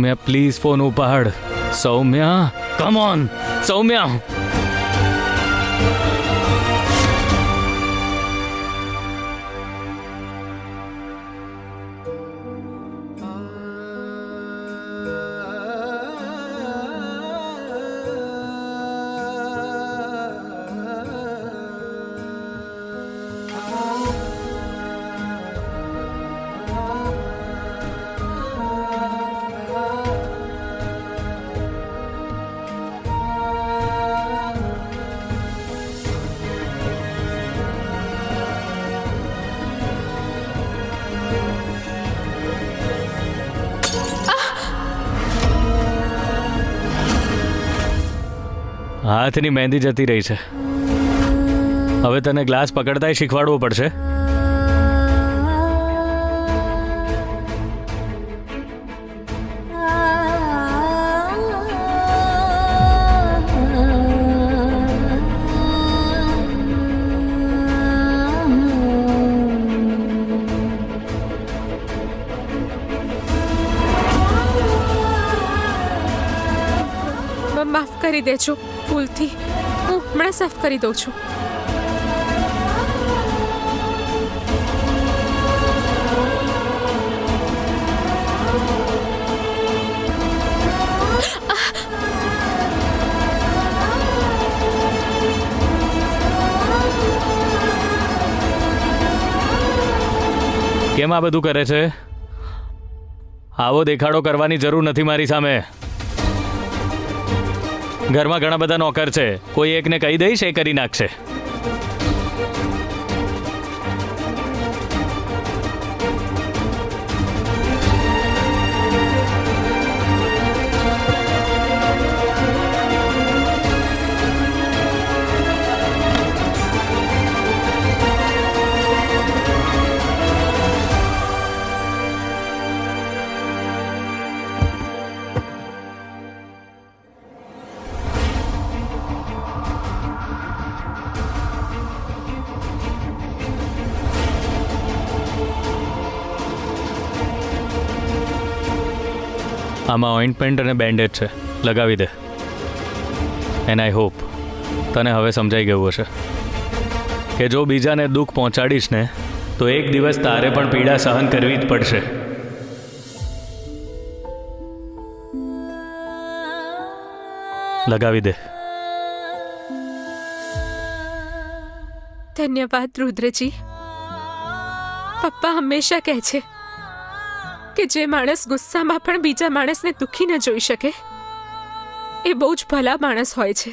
Saumya please phone ઉપાડ. Saumya come on. Saumya હાથની મહેંદી જતી રહી છે. હવે તને ગ્લાસ પકડતા શીખવાડવો પડશે. માફ કરી દેજો, ભૂલથી હું હમણાં સાફ કરી દઉં છું. કેમ આ બધું કરે છે? આવો દેખાડો કરવાની જરૂર નથી મારી સામે. ઘરમાં ઘણા બધા નોકર છે, કોઈ એકને કહી દઈશ એ કરી નાખશે. આમાં ઓઇન્ટમેન્ટ અને બેન્ડેજ છે, લગાવી દે. એન્ડ આઈ હોપ તને હવે સમજાઈ ગયું હશે કે જો બીજાને દુઃખ પહોંચાડીશ ને તો એક દિવસ તારે પણ પીડા સહન કરવી જ પડશે. લગાવી દે. ધન્યવાદ રુદ્રજી. પપ્પા હંમેશા કહે છે કે જે માણસ ગુસ્સામાં પણ બીજા માણસને દુઃખી ન જોઈ શકે એ બહુ જ ભલા માણસ હોય છે.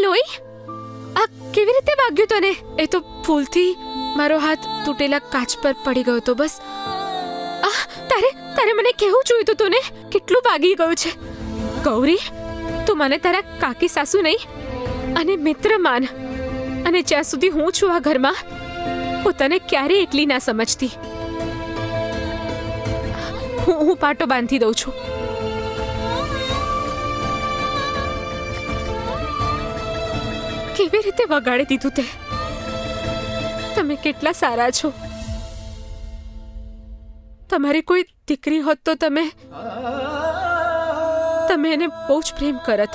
લોહી આ કેવી રીતે વાગ્યું તને? એ તો ભૂલથી મારો હાથ તૂટેલા કાચ પર પડી ગયો તો બસ. તારે મને કેવું જોઈતું તું ને? કેટલું વાગી ગયું છે. ગૌરી, તું મને તારા કાકી સાસુ નહીં અને મિત્ર માન. અને જ્યાં સુધી હું છું આ ઘરમાં હું તને ક્યારેય એકલી ના સમજતી. હું પાટો બાંધી દઉં છું. કેવી રીતે વગાડી દીધું તે? તમે કેટલા સારા છો. તમારી કોઈ દીકરી હોત તો તમે એને બહુ જ પ્રેમ કરત.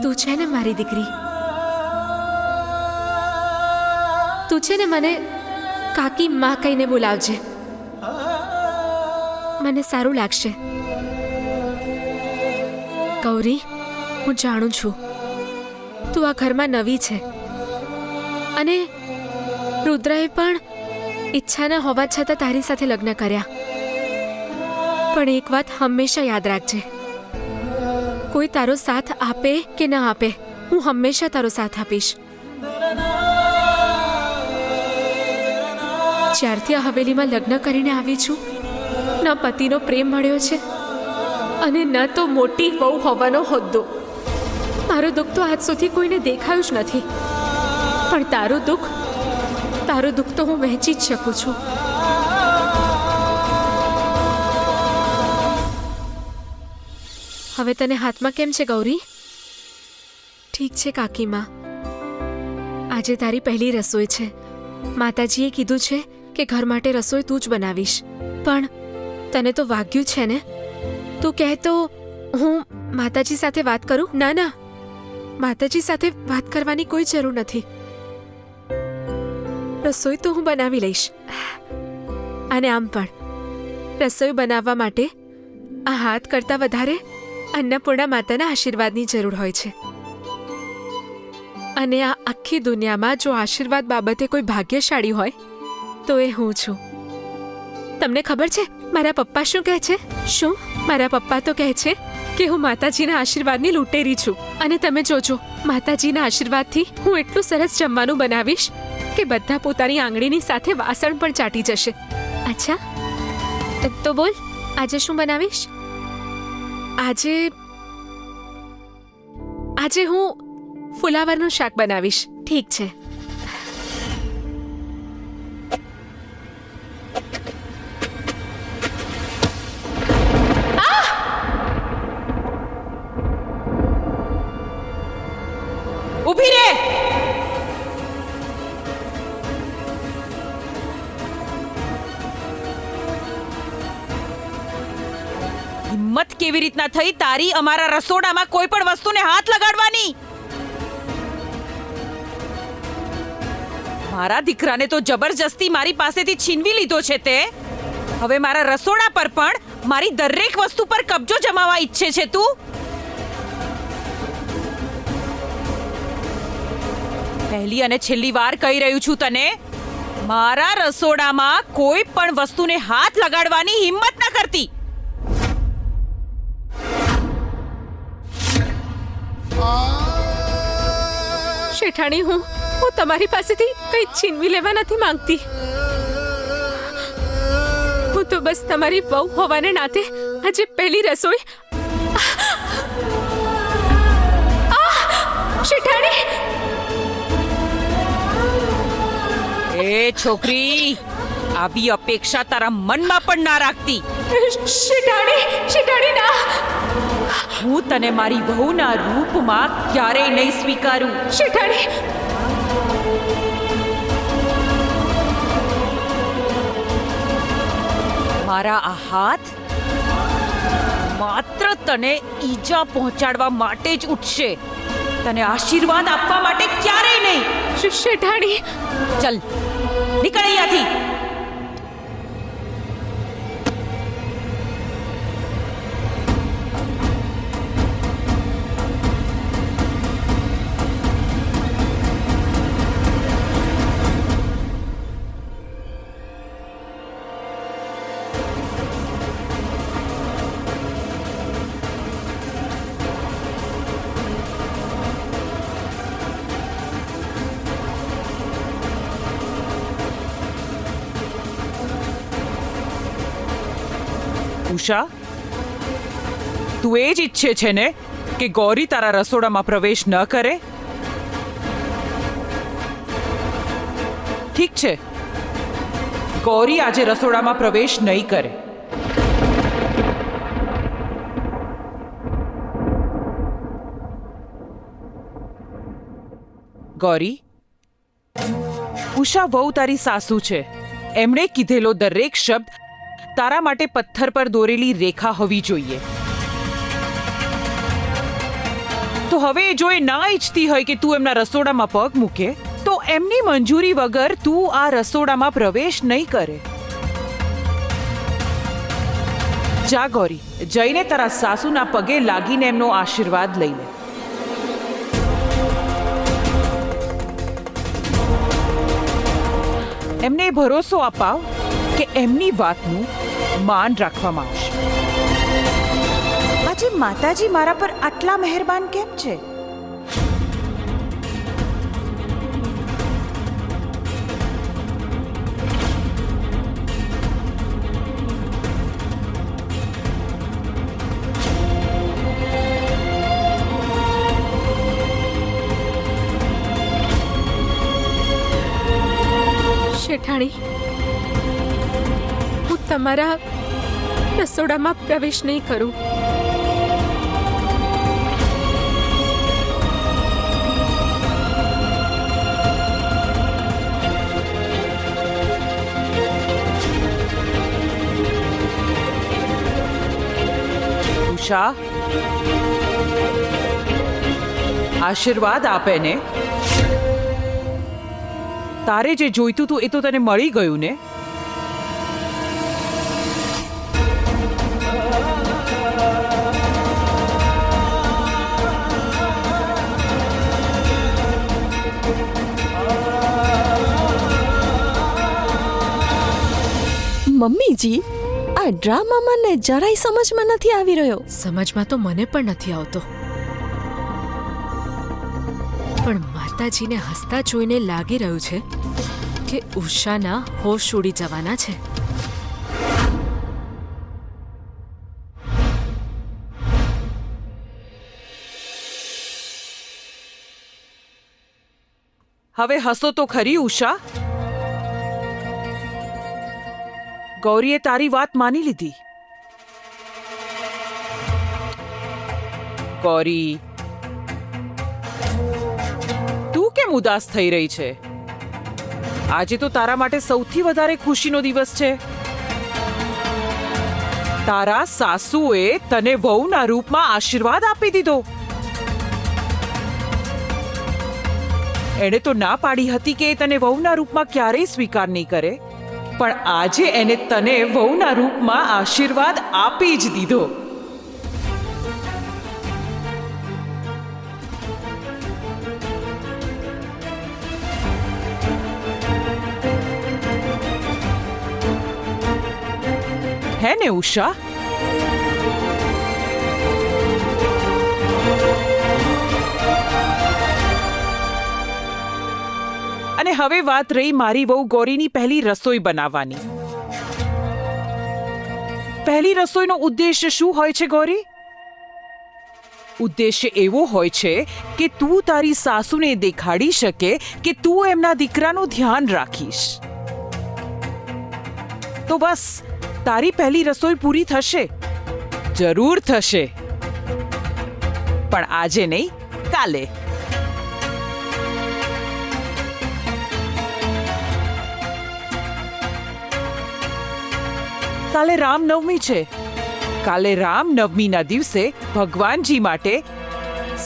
તું છે ને મારી દીકરી, તું છે ને મને કાકી માં કહીને બોલાવજે. મને સારું લાગશે. ગૌરી, હું જાણું છું તું આ ઘરમાં નવી છે અને રુદ્રએ પણ ઈચ્છા ન હોવા છતાં તારી સાથે લગ્ન કર્યા. પણ એક વાત હંમેશા યાદ રાખજે, કોઈ તારો સાથ આપે કે ન આપે, હું હંમેશા તારો સાથ આપીશ. જ્યારથી આ હવેલીમાં લગ્ન કરીને આવી છું ન ન પતિનો પ્રેમ મળ્યો છે અને ન તો મોટી વહુ હોવાનો હોદ્દો. મારું દુઃખ તો આજ સુધી કોઈને દેખાયું જ નથી, પણ તારું દુઃખ તો હું વહેંચી જ શકું છું. હવે તને હાથમાં કેમ છે ગૌરી? ઠીક છે કાકીમાં, આજે તારી પહેલી રસોઈ છે. માતાજીએ કીધું છે કે ઘર માટે રસોઈ તું જ બનાવીશ, પણ તને તો વાગ્યું છે ને? તું કહે તો હું માતાજી સાથે વાત કરું? ના ના, માતાજી સાથે વાત કરવાની કોઈ જરૂર નથી. રસોઈ તો હું બનાવી લઈશ. અને આમ પણ રસોઈ બનાવવા માટે આ હાથ કરતાં વધારે અન્નપૂર્ણા માતાના આશીર્વાદની જરૂર હોય છે. અને આ આખી દુનિયામાં જો આશીર્વાદ બાબતે કોઈ ભાગ્યશાળી હોય તો એ હું છું. તમને ખબર છે મારા પપ્પા શું કહે છે? શું? મારા પપ્પા તો કહે છે કે હું માતાજીના આશીર્વાદની લૂંટેરી છું. અને તમે જોજો, માતાજીના આશીર્વાદથી હું એટલું સરસ જમવાનું બનાવીશ કે બધા પોતાની આંગળીની સાથે વાસણ પણ ચાટી જશે. અચ્છા, તો બોલ, આજે શું બનાવીશ? આજે હું ફુલાવરનું શાક બનાવીશ. ઠીક છે. ઊભી રે! હિંમત કેવી રીતના થઈ તારી અમારા રસોડામાં કોઈ પણ વસ્તુને હાથ લગાડવાની? મારા દીકરાને તો જબરજસ્તી મારી પાસેથી છીનવી લીધો છે તે. હવે મારા રસોડા પર પણ મારી દરેક વસ્તુ પર કબજો જમાવવા ઈચ્છે છે તું? પહેલી અને છેલ્લી વાર કહી રહ્યું છું તને, મારા રસોડામાં કોઈ પણ વસ્તુને હાથ લગાડવાની હિંમત ન કરતી. શેઠાણી, હું તમારી પાસેથી કંઈ છીનવી લેવા નથી માંગતી. હું તો બસ તમારી વહુ હોવાને નાતે આજે પહેલી રસોઈ. શેઠાણી! એ છોકરી, આવી અપેક્ષા તારા મનમાં પણ ના રાખતી. શેઠાણી ના! હું તને મારી વહુના રૂપમાં ક્યારેય નહીં સ્વીકારું. શેઠાણી! મારા આ હાથ માત્ર તને ઈજા પહોંચાડવા માટે જ ઉઠશે, તને આશીર્વાદ આપવા માટે ક્યારેય નહીં. શેઠાણી! ચલ, નીકળ અહીંયાથી. ઉષા, તું એ જ ઈચ્છે છે ને કે ગૌરી તારા રસોડામાં પ્રવેશ ન કરે? ઠીક છે, ગૌરી આજે રસોડામાં પ્રવેશ નહીં કરે. ગૌરી, ઉષા વહુ તારી સાસુ છે. એમણે કીધેલો દરેક શબ્દ તારા માટે પથ્થર પર દોરેલી રેખા હોવી જોઈએ. તો હવે જો એ ના ઈચ્છતી હોય કે તું એમના રસોડામાં પગ મૂકે, તો એમની મંજૂરી વગર તું આ રસોડામાં પ્રવેશ નહીં કરે. જા ગૌરી, જઈને તારા સાસુના પગે લાગીને એમનો આશીર્વાદ લઈ લે. એમને ભરોસો અપાવ કે એમની વાતનું માન રાખવામાં આવશે. આજે માતાજી મારા પર આટલા મહેરબાન કેમ છે? રાણી, હું તમારા રસોડામાં પ્રવેશ નહીં કરું. ઉષા, આશીર્વાદ આપે ને. તારે જે જોઈતું હતું એ તો તને મળી ગયું ને. મમ્મીજી, આ ડ્રામા મને જરાય સમજમાં નથી આવી રહ્યો. સમજમાં તો મને પણ નથી આવતો, પણ માતાજીને હસતા જોઈને લાગી રહ્યું છે કે ઉષાના હોશ ઉડી જવાના છે. હવે હસો તો ખરી ઉષા. ગૌરીએ તારી વાત માની લીધી. ગૌરી, તું કેમ ઉદાસ થઈ રહી છે? આજે તો તારા માટે સૌથી વધારે ખુશીનો દિવસ છે. તારા સાસુએ તને વહુના રૂપમાં આશીર્વાદ આપી દીધો. એણે તો ના પાડી હતી કે એ તને વહુના રૂપમાં ક્યારેય સ્વીકાર નહીં કરે, પણ આજે એને તને વહુના રૂપમાં આશીર્વાદ આપી જ દીધો. હે ને ઉષા? અને હવે વાત રહી મારી વહુ ગૌરીની પહેલી રસોઈ બનાવવાની. પહેલી રસોઈનો ઉદ્દેશ્ય શું હોય છે ગૌરી? ઉદ્દેશ્ય એવો હોય છે કે તું તારી સાસુને દેખાડી શકે કે તું એમના દીકરાનું ધ્યાન રાખીશ. તો બસ, તારી પહેલી રસોઈ પૂરી થશે. જરૂર થશે, પણ આજે નહીં, કાલે. કાલે રામનવમી છે. કાલે રામનવમીના દિવસે ભગવાનજી માટે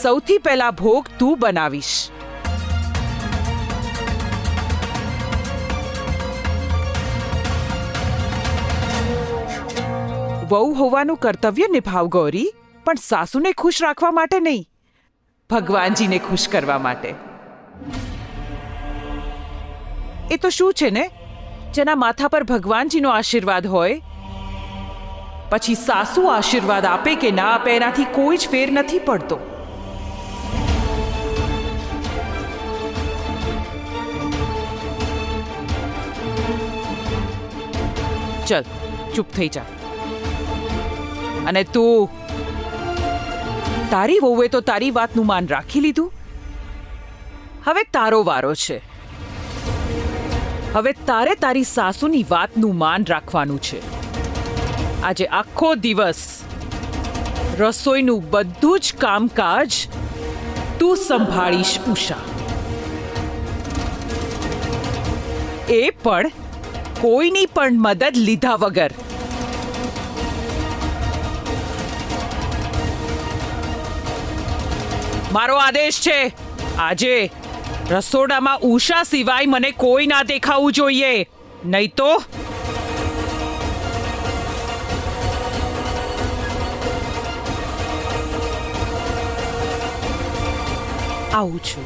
સૌથી પહેલા ભોગ તું બનાવીશ. વહુ હોવાનું કર્તવ્ય નિભાવ ગૌરી, પણ સાસુને ખુશ રાખવા માટે નહીં, ભગવાનજીને ખુશ કરવા માટે. એ તો શું છે ને, જેના માથા પર ભગવાનજીનો આશીર્વાદ હોય, પછી સાસુ આશીર્વાદ આપે કે ના આપે એનાથી કોઈ જ ફેર નથી પડતો. ચલ, ચૂપ થઈ જા. અને તું, તારી વહુએ તો તારી વાતનું માન રાખી લીધું. હવે તારો વારો છે. હવે તારે તારી સાસુની વાતનું માન રાખવાનું છે. આજે આખો દિવસ રસોઈનું બધું જ કામકાજ તું સંભાળીશ ઉષા. એ પણ કોઈની પણ મદદ લીધા વગર. મારો આદેશ છે, આજે રસોડામાં ઉષા સિવાય મને કોઈ ના દેખાવું જોઈએ, નહીં તો આવું છું.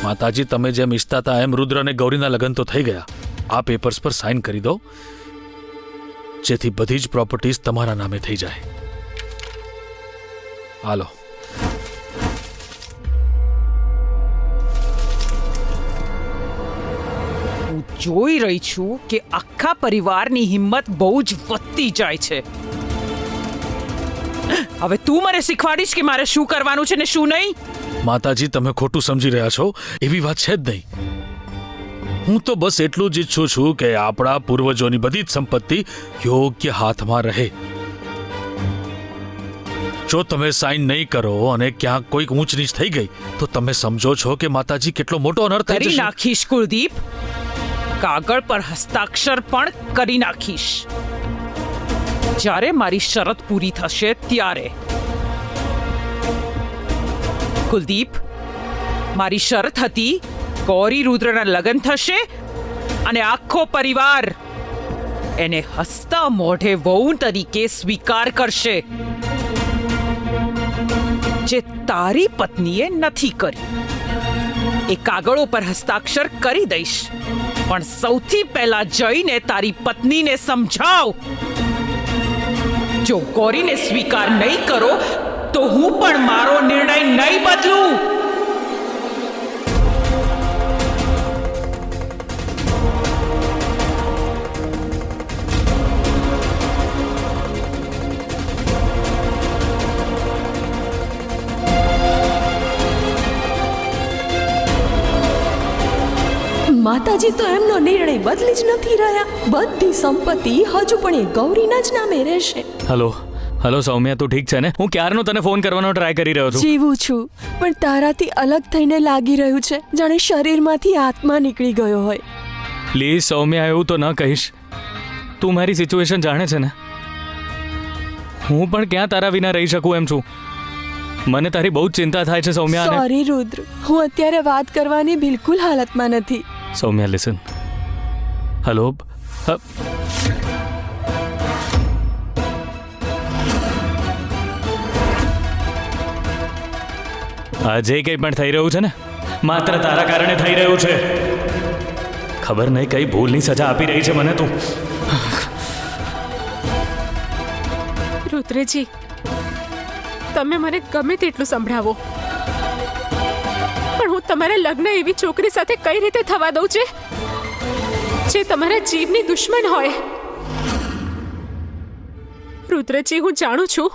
માતાજી, તમે જેમ ઈચ્છતા હતા એમ રુદ્ર અને ગૌરીના લગ્ન તો થઈ ગયા. આ પેપર્સ પર સાઇન કરી દો. જેથી બધી જ પ્રોપર્ટીઝ તમારા નામે થઈ જાય. હાલો. હું જોઈ રહી છું કે આખા પરિવારની હિંમત બહુ જ વધતી જાય છે. હવે તું મને શીખવાડીશ કે મારે શું કરવાનું છે ને શું નહીં? માતાજી, તમે ખોટું સમજી રહ્યા છો. એવી વાત છે જ નહીં. હું તો બસ એટલું જ ઈચ્છું છું કે આપણા પૂર્વજોની બધી જ સંપત્તિ યોગ્ય હાથમાં રહે. જો તમે સાઇન નહીં કરો અને ક્યાંક કોઈક ઊંચ નીચ થઈ ગઈ તો તમે સમજો છો કે માતાજી કેટલો મોટો અનર્થ થઈ કરી જશે. નાખીશ કુલદીપ. કાગળ પર હસ્તાક્ષર પણ કરી નાખીશ. જ્યારે મારી શરત પૂરી થશે ત્યારે. કુલદીપ, મારી શરત હતી ગૌરી રુદ્રના લગ્ન થશે અને આખો પરિવાર એને હસતા મોઢે વહુ તરીકે સ્વીકાર કરશે, જે તારી પત્નીએ નથી કરી. એ કાગળો પર હસ્તાક્ષર કરી દઈશ, પણ સૌથી પહેલા જઈને તારી પત્નીને સમજાવ. જો ગૌરીને સ્વીકાર નહીં કરો તો હું પણ મારો નિર્ણય નહીં બદલું. માતાજી તો એમનો નિર્ણય બદલી જ નથી રહ્યા. બધી સંપત્તિ હજુ પણ એ ગૌરીના જ નામે રહેશે. હલો હલો સૌમ્યા, તું ઠીક છે ને? હું ક્યારનો તને ફોન કરવાનો ટ્રાય કરી રહ્યો છું. જીવું છું, પણ તારાથી અલગ થઈને લાગી રહ્યું છે જાણે શરીરમાંથી આત્મા નીકળી ગયો હોય. પ્લીઝ સૌમ્યા, એવું તો ન કહીશ. તું મારી સિચ્યુએશન જાણે છે ને. હું પણ ક્યાં તારા વિના રહી શકું એમ છું. મને તારી બહુ જ ચિંતા થાય છે સૌમ્યા. સોરી રુદ્ર, હું અત્યારે વાત કરવાની બિલકુલ હાલતમાં નથી. સૌમ્યા લિસન. હલો. આ જે કંઈ પણ થઈ રહ્યું છે ને, માત્ર તારા કારણે થઈ રહ્યું છે. ખબર નહીં કઈ ભૂલની સજા આપી રહી છે મને તું. રુદ્રજી, તમે મને ગમે તેટલું સંભળાવો, પણ હું તમારા લગ્ન એવી છોકરી સાથે કઈ રીતે થવા દઉં છે જે તમારા જીવની દુશ્મન હોય. રુદ્રજી, હું જાણું છું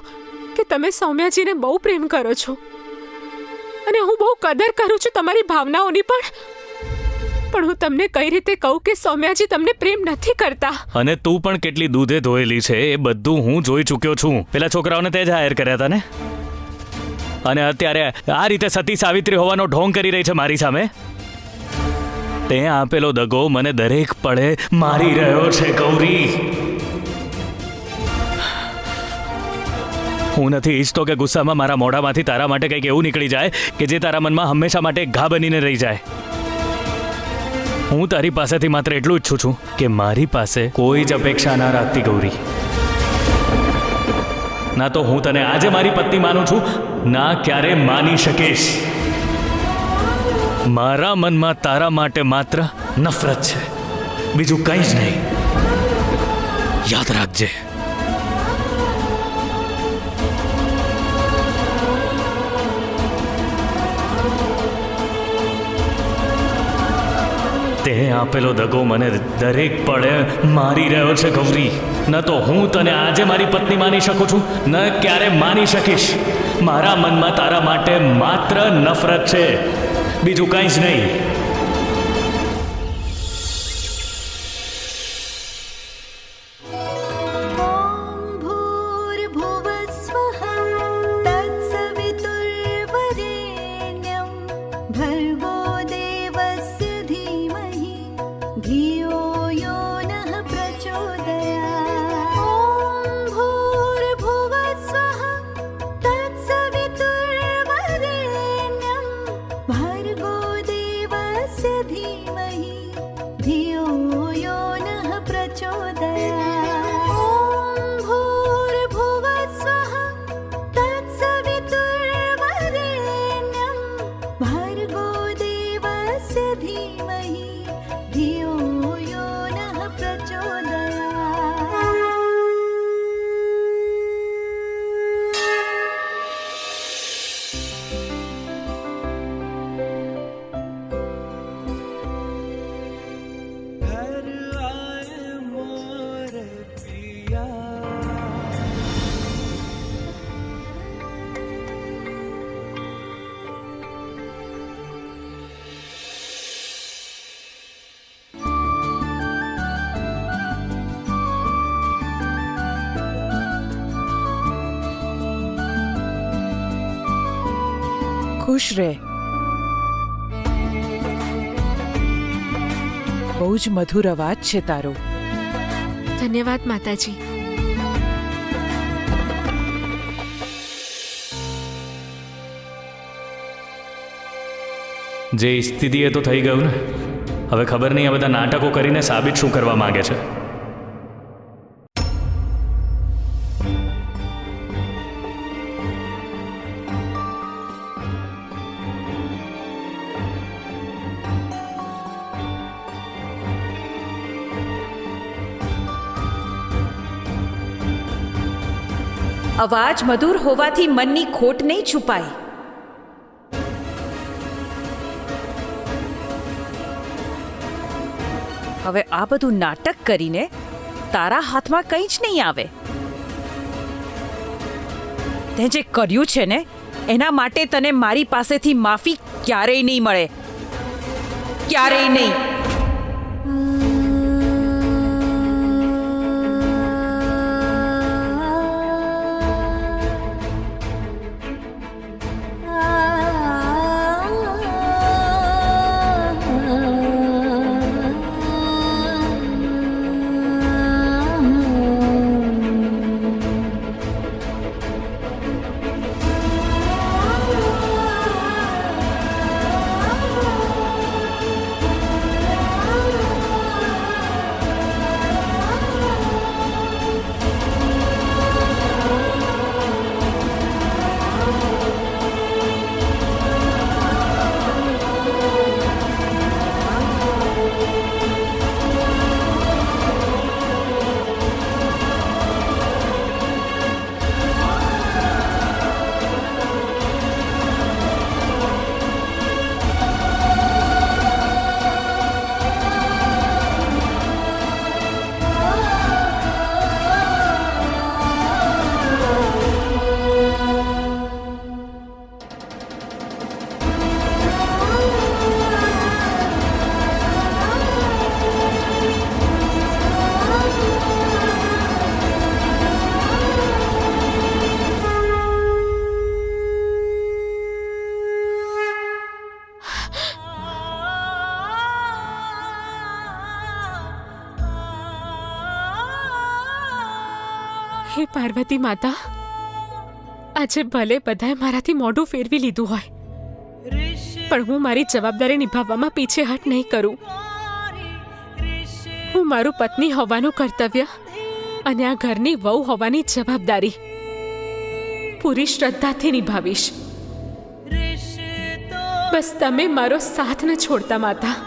કે તમે સૌમ્યાજીને બહુ પ્રેમ કરો છો અને હું બહુ કદર કરું છું તમારી ભાવનાઓની, પણ હું તમને કઈ રીતે કહું કે સૌમ્યાજી તમને પ્રેમ નથી કરતા. અને તું પણ કેટલી દૂધે ધોયેલી છે એ બધું હું જોઈ ચૂક્યો છું. પેલા છોકરાઓને તે જ હાયર કર્યા હતા ને, અને અત્યારે આ રીતે સતી સાવિત્રી હોવાનો ઢોંગ કરી રહી છે મારી સામે. તે આપેલો દગો મને દરેક પળે મારી રહ્યો છે ગૌરી. હું નથી ઈચ્છતો કે ગુસ્સામાં મારા મોઢામાંથી તારા માટે કંઈક એવું નીકળી જાય કે જે તારા મનમાં હંમેશા માટે ઘા બનીને રહી જાય. હું તારી પાસેથી માત્ર એટલું ઈચ્છું છું કે મારી પાસે કોઈ જ અપેક્ષા ના રાખતી ગૌરી. ના તો હું તને આજે મારી પત્ની માનું છું, ના ક્યારે માની શકીશ. મારા મનમાં તારા માટે માત્ર નફરત છે, બીજું કંઈ જ નહીં. યાદ રાખજે. તે આપેલો દગો મને દરેક પળે મારી રહ્યો છે ગૌરી. ન તો હું તને આજે મારી પત્ની માની શકું છું, ન ક્યારે માની શકીશ. મારા મનમાં તારા માટે માત્ર નફરત છે, બીજું કંઈ જ નહીં. भर्गो देवस्य ખુશ રહે. બહુ જ મધુર અવાજ છે તારો. ધન્યવાદ માતાજી. જે સ્થિતિ એ તો થઈ ગયું ને. હવે ખબર નહીં આ બધા નાટકો કરીને સાબિત શું કરવા માંગે છે. અવાજ મધુર હોવાથી મનની ખોટ નહીં છુપાય. હવે આ બધું નાટક કરીને તારા હાથમાં કંઈ જ નહીં આવે. તે જે કર્યું છે ને એના માટે તને મારી પાસેથી માફી ક્યારેય નહીં મળે. ક્યારેય નહીં. હે પાર્વતી માતા, આજે ભલે બધાએ મારાથી મોઢું ફેરવી લીધું હોય, પણ હું મારી જવાબદારી નિભાવવામાં પીછેહટ નહીં કરું. હું મારું પત્ની હોવાનું કર્તવ્ય અને આ ઘરની વહુ હોવાની જવાબદારી પૂરી શ્રદ્ધાથી નિભાવીશ. બસ તમે મારો સાથ ન છોડતા માતા.